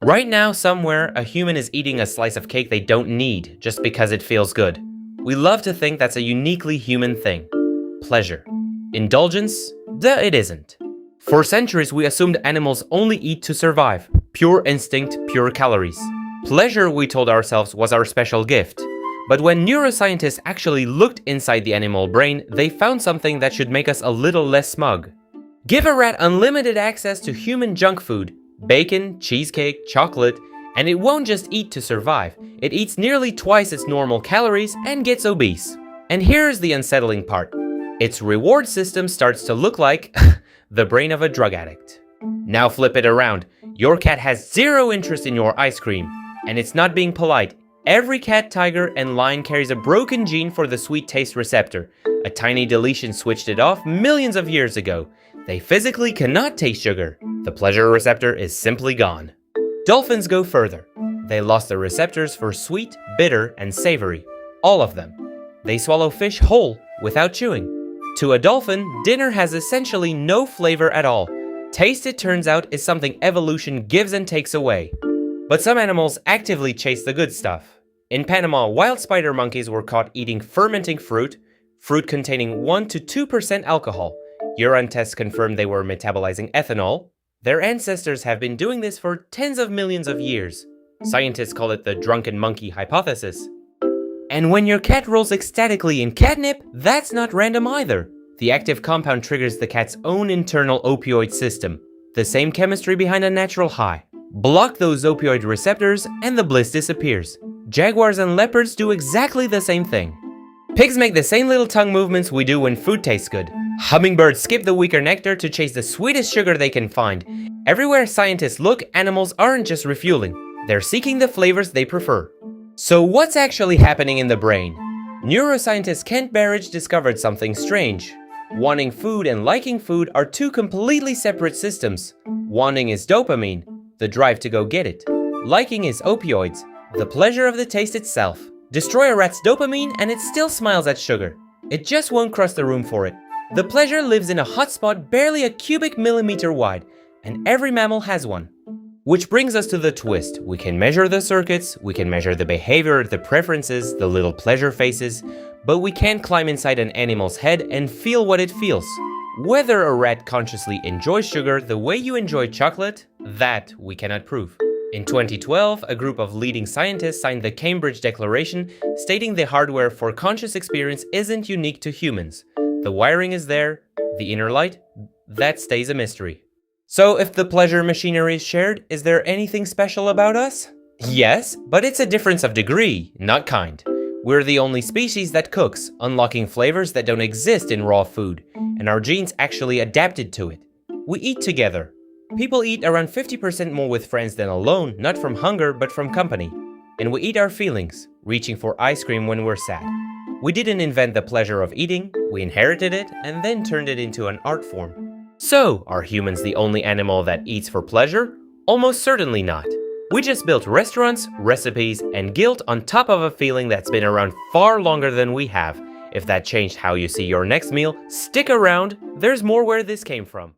Right now, somewhere, a human is eating a slice of cake they don't need just because it feels good. We love to think that's a uniquely human thing. Pleasure. Indulgence? Duh, it isn't. For centuries, we assumed animals only eat to survive. Pure instinct, pure calories. Pleasure, we told ourselves, was our special gift. But when neuroscientists actually looked inside the animal brain, they found something that should make us a little less smug. Give a rat unlimited access to human junk food, bacon, cheesecake, chocolate, and it won't just eat to survive. It eats nearly twice its normal calories and gets obese. And here's the unsettling part. Its reward system starts to look like the brain of a drug addict. Now flip it around. Your cat has zero interest in your ice cream, and it's not being polite. Every cat, tiger, and lion carries a broken gene for the sweet taste receptor. A tiny deletion switched it off millions of years ago. They physically cannot taste sugar. The pleasure receptor is simply gone. Dolphins go further. They lost the receptors for sweet, bitter, and savory. All of them. They swallow fish whole, without chewing. To a dolphin, dinner has essentially no flavor at all. Taste, it turns out, is something evolution gives and takes away. But some animals actively chase the good stuff. In Panama, wild spider monkeys were caught eating fermenting fruit containing 1 to 2% alcohol. Urine tests confirmed they were metabolizing ethanol. Their ancestors have been doing this for tens of millions of years. Scientists call it the drunken monkey hypothesis. And when your cat rolls ecstatically in catnip, that's not random either. The active compound triggers the cat's own internal opioid system, the same chemistry behind a natural high. Block those opioid receptors and the bliss disappears. Jaguars and leopards do exactly the same thing. Pigs make the same little tongue movements we do when food tastes good. Hummingbirds skip the weaker nectar to chase the sweetest sugar they can find. Everywhere scientists look, animals aren't just refueling. They're seeking the flavors they prefer. So what's actually happening in the brain? Neuroscientist Kent Barrage discovered something strange. Wanting food and liking food are two completely separate systems. Wanting is dopamine, the drive to go get it. Liking is opioids, the pleasure of the taste itself. Destroy a rat's dopamine and it still smiles at sugar. It just won't cross the room for it. The pleasure lives in a hot spot barely a cubic millimeter wide, and every mammal has one. Which brings us to the twist. We can measure the circuits, we can measure the behavior, the preferences, the little pleasure faces, but we can't climb inside an animal's head and feel what it feels. Whether a rat consciously enjoys sugar the way you enjoy chocolate, that we cannot prove. In 2012, a group of leading scientists signed the Cambridge Declaration, stating the hardware for conscious experience isn't unique to humans. The wiring is there, the inner light, that stays a mystery. So if the pleasure machinery is shared, is there anything special about us? Yes, but it's a difference of degree, not kind. We're the only species that cooks, unlocking flavors that don't exist in raw food, and our genes actually adapted to it. We eat together. People eat around 50% more with friends than alone, not from hunger, but from company. And we eat our feelings, reaching for ice cream when we're sad. We didn't invent the pleasure of eating, we inherited it and then turned it into an art form. So, are humans the only animal that eats for pleasure? Almost certainly not. We just built restaurants, recipes, and guilt on top of a feeling that's been around far longer than we have. If that changed how you see your next meal, stick around, there's more where this came from.